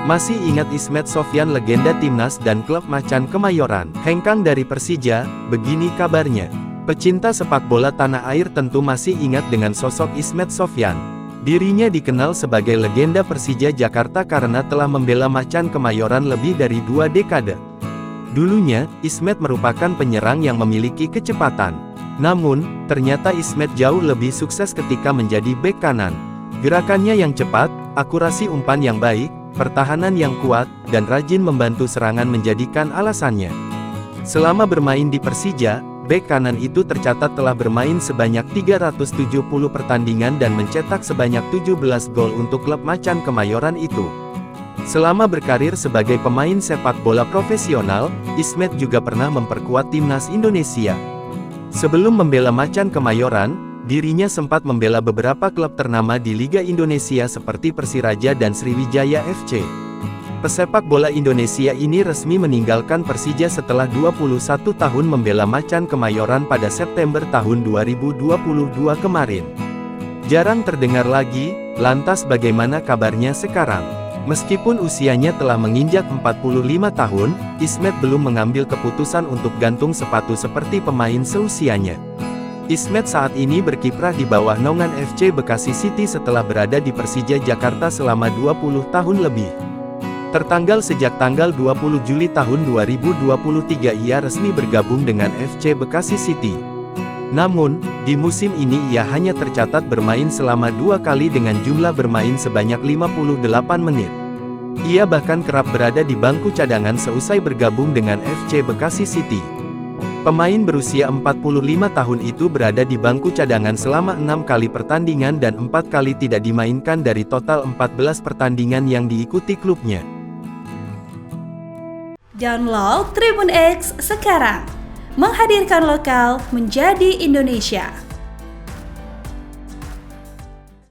Masih ingat Ismet Sofyan, legenda timnas dan klub Macan Kemayoran? Hengkang dari Persija, begini kabarnya. Pecinta sepak bola tanah air tentu masih ingat dengan sosok Ismet Sofyan. Dirinya dikenal sebagai legenda Persija Jakarta karena telah membela Macan Kemayoran lebih dari 2 dekade. Dulunya, Ismet merupakan penyerang yang memiliki kecepatan. Namun, ternyata Ismet jauh lebih sukses ketika menjadi bek kanan. Gerakannya yang cepat, akurasi umpan yang baik, pertahanan yang kuat, dan rajin membantu serangan menjadikan alasannya. Selama bermain di Persija, bek kanan itu tercatat telah bermain sebanyak 370 pertandingan dan mencetak sebanyak 17 gol untuk klub Macan Kemayoran itu. Selama berkarir sebagai pemain sepak bola profesional, Ismet juga pernah memperkuat timnas Indonesia. Sebelum membela Macan Kemayoran, dirinya sempat membela beberapa klub ternama di Liga Indonesia seperti Persiraja dan Sriwijaya FC. Pesepak bola Indonesia ini resmi meninggalkan Persija setelah 21 tahun membela Macan Kemayoran pada September tahun 2022 kemarin. Jarang terdengar lagi, lantas bagaimana kabarnya sekarang? Meskipun usianya telah menginjak 45 tahun, Ismet belum mengambil keputusan untuk gantung sepatu seperti pemain seusianya. Ismet saat ini berkiprah di bawah naungan FC Bekasi City setelah berada di Persija Jakarta selama 20 tahun lebih. Tertanggal sejak tanggal 20 Juli tahun 2023 ia resmi bergabung dengan FC Bekasi City. Namun, di musim ini ia hanya tercatat bermain selama 2 kali dengan jumlah bermain sebanyak 58 menit. Ia bahkan kerap berada di bangku cadangan seusai bergabung dengan FC Bekasi City. Pemain berusia 45 tahun itu berada di bangku cadangan selama 6 kali pertandingan dan 4 kali tidak dimainkan dari total 14 pertandingan yang diikuti klubnya. Download Tribun X sekarang, menghadirkan lokal menjadi Indonesia.